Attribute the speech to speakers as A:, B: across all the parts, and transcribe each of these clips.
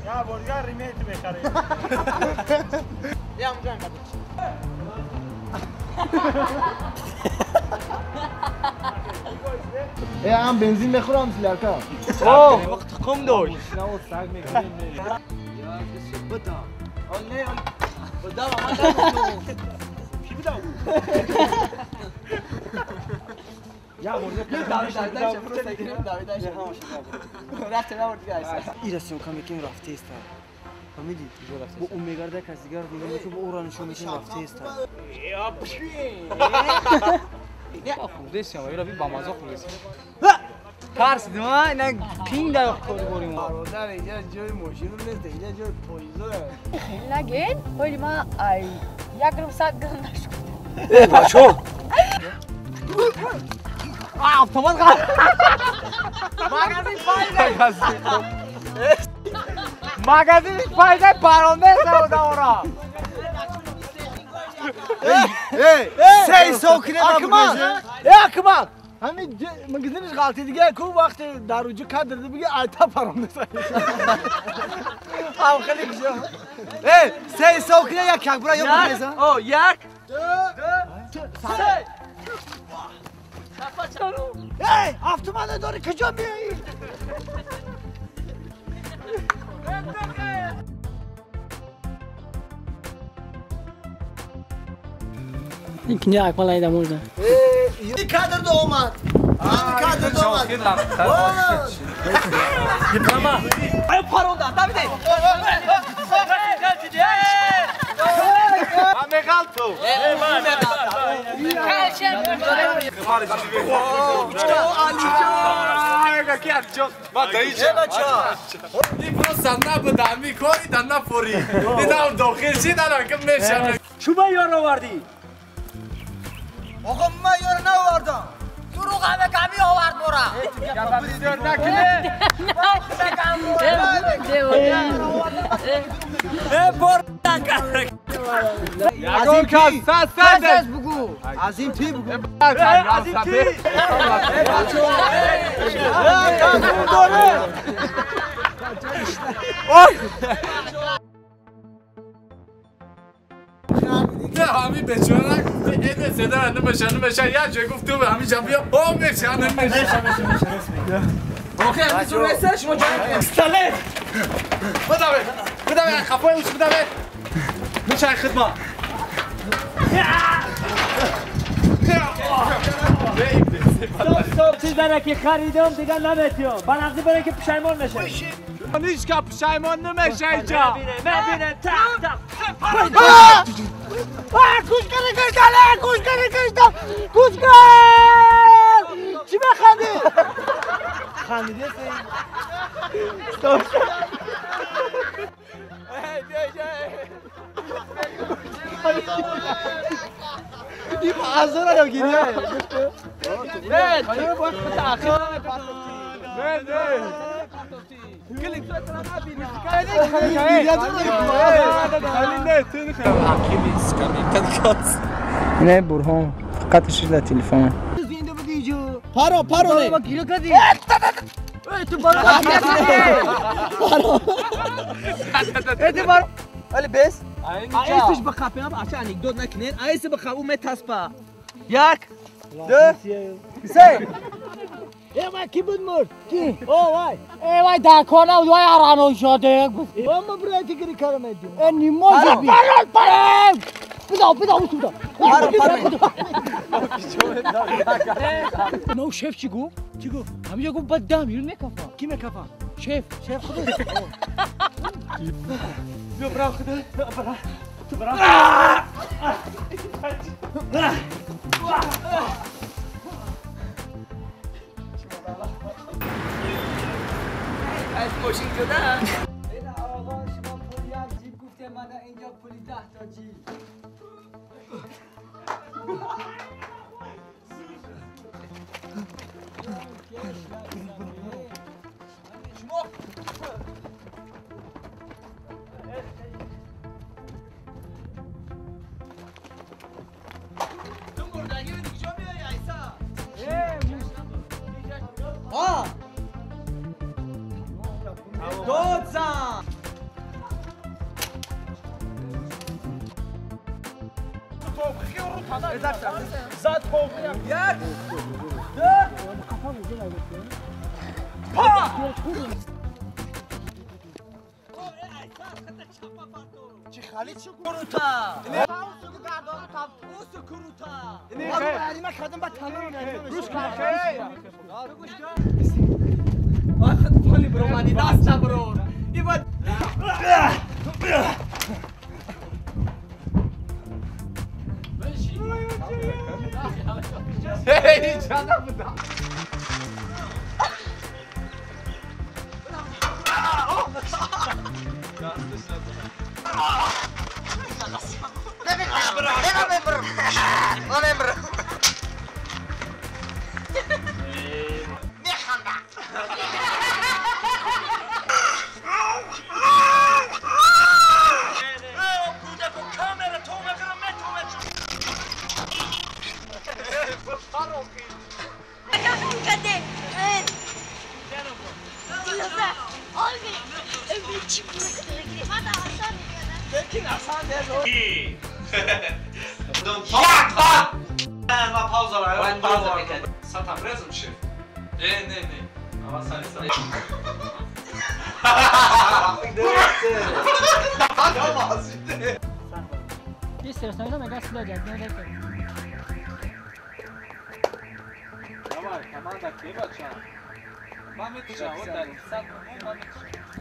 A: یا بردگاه ریمیت بخره یا اونجا اینقدر
B: هم بنزین بخورم سیلرکا
A: وقت قم داشت
B: نه و سگ میکنیم
A: بتا نه بدا ما دارم کی بدا
B: یا مرده
A: رفت ما ورد گایس
B: این رسیم کمی که رفته است فهمیدی با اون میگرده کسی دیگر دیگه که با اون نشون میشه رفته است
A: یا پشی
B: نه خوبه سی اما یه با مزه خوبه کارس دیما نه کینگ دا خوریم
A: برادر اینجا جای ماشین نیست اینجا جای پویزه
C: نگین ولی ما ای یک روز ساعت گذشت نشد
B: ای بچو автомат магазин пайдай паронда савдавора
A: سه سوکنه
B: акмак ҳамин магазиниш ғалти дига ку вақте дар уҷу кадрда биги айта паронда ам хеле гушо
A: سه سوکنه یک کبرا یا بزن
B: о як се ای автомат داری کجا میایی
D: İkinci akmal ayda burada.
A: این کادر دو اومد کادر دو اومد
B: Yıkama. Ay paronda tabii de.
A: Ame kalto
B: Şuba yor آوردی.
A: آقا من یار نوردم
C: دروغ همه کمی آورد برا
B: از این پی
A: سس بگو از این پی بگو
B: از این پی
E: نه همین بچه‌ها این صدا نمیشه یا جای گفت تو همین جا بیا او میشه نمیشه
B: اوکی میتونی رسه شما جایی
E: استلت بدم خفای اوش بدم میشه خدمه
D: چیز برای که خریدم دیگه نمیتونم بنابراین برای که پشیمان نشه
E: هیچ که پشیمان نمیشه اینجا
D: مبینه تق
B: گوش کردم گوش کن چی بخندی خندیده این معذر رو گیریه نه تو باید تأخیر نه برهان قطعش در تلفن پارو نه گیرو کردی تو بارو ولی بس ایستش بخوابیم اچه انیکدوت نکنین ایست بخواب اون متاسپا یک دو سه وای کی بود مرد؟ کی؟ وای در کار نبود وای ارانو شده ما برای تیگری کارم ایدیم نیما جبی بدا نو شف چی گو؟ همینجا گفت بد دم یون میکفا کی میکفا؟ شف خودش بیا برا خدا برا
A: از ماشین شده
B: این آقا شما پولی هم جیب گفته من اینجا پولی 10 تا جیب
A: تو مردگی به دیگه جا میای ایسا
B: داد زن زد توقی یک دو پا
A: چی خالی چی
B: کروتا اوسو کروتا
A: یعنی من خدم با تمام
B: روش کن واخد فالی برو مانی دست برو ای بود
E: هی جانا بودم
B: ما pauza la eu pauza pe
E: Să te aprezăm și. Ne. Ama sani.
F: İstersen de megas silacak. Ne olacak?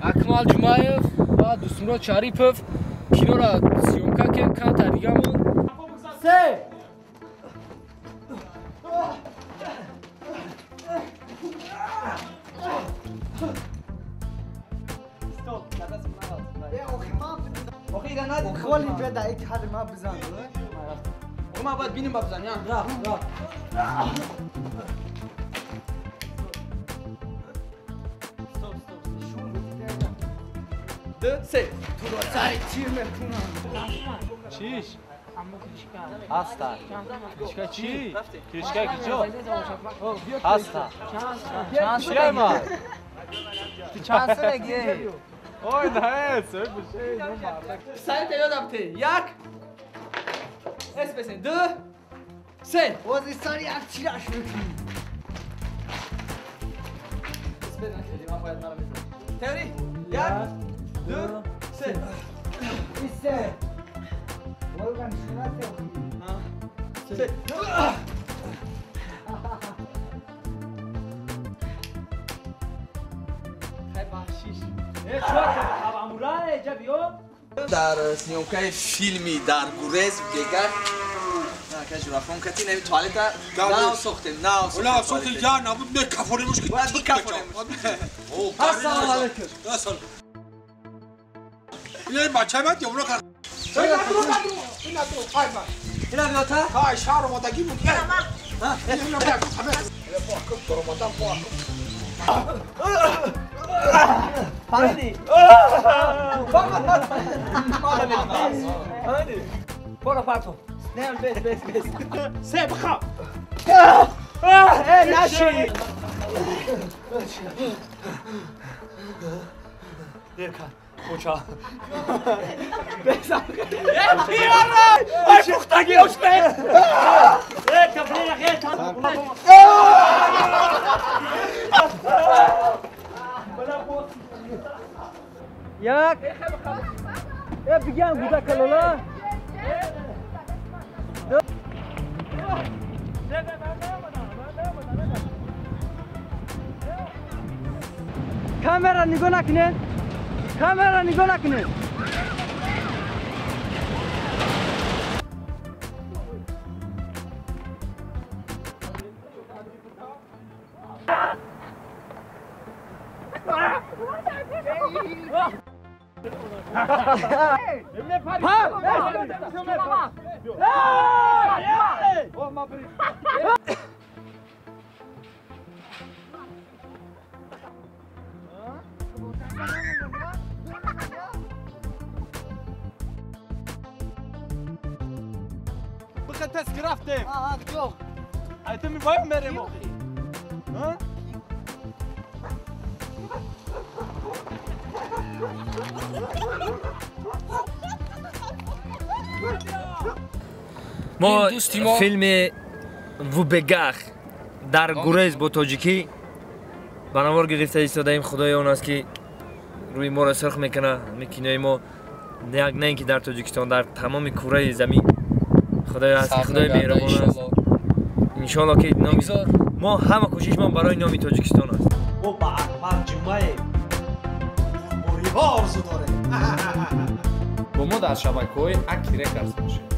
G: Akmal Jumayev va Dusmurod Sharipov kinora syomka ken kan tarigamon
D: سه
B: اخیرا ندید
A: خوالی بده ایک حد ما بزن
B: ما باید بینیم بزن یا دو سه
A: تو رو سری تیر میکنم
D: چیش
B: هستا
D: کریشکا چی؟
B: رفتی
D: کریشکا کجا؟
B: هستا
D: چند ساله ما؟
B: تو چند سالگی
D: اوی نه سر بشه
B: سعی یادم تی یک اس بسن دو سه
A: وزی سری یک تیرش میکنی
B: اس بدن خیلی من باید مرا بزنم تئوری یک دو سه
A: ایسته ولگن شناته
B: سه خیلی بخشیش در سیومکای فیلمی در گورز دیگر نه که جرافون کتی نمی توالت نه سوخته نه
H: ولا صوت الجار نابد من كفوري مش كده
B: باید بکفرم السلام علیکم
H: يا سلام ليه ما شمت يوم لك
B: اینا بیاتا
H: هاي شهر ما تجيب لك ها
B: هادی هادی برو پاتو نه بس
D: سه بخواب
B: نشی یکن کوچا بزن ای پختگی اشته
D: تفريغ غير
B: یک بگم بوده کلالا کامera نگاه نکنه کامera نگاه نکنه
D: بخد تذكرة رفتم
A: جو
D: هيتم بايم مريمو ها
B: ما
G: دوستی ما-
B: فیلم وبگخ در گریز با تاجیکی بنوار گرفته ایستاده ایم. خدای اون است که روی ما را سرخ میکنه. میکنه ما نه اینکه در تاجیکستان، در تمام کره زمین خدای هست که خدای مهربان است. انشالله که نام ما همه کوشش ما برای نام تاجیکستان است.
A: او با احمد جمعه موریها آرزو داره.
E: با ما در شبکه‌های اکی رکرز باشید.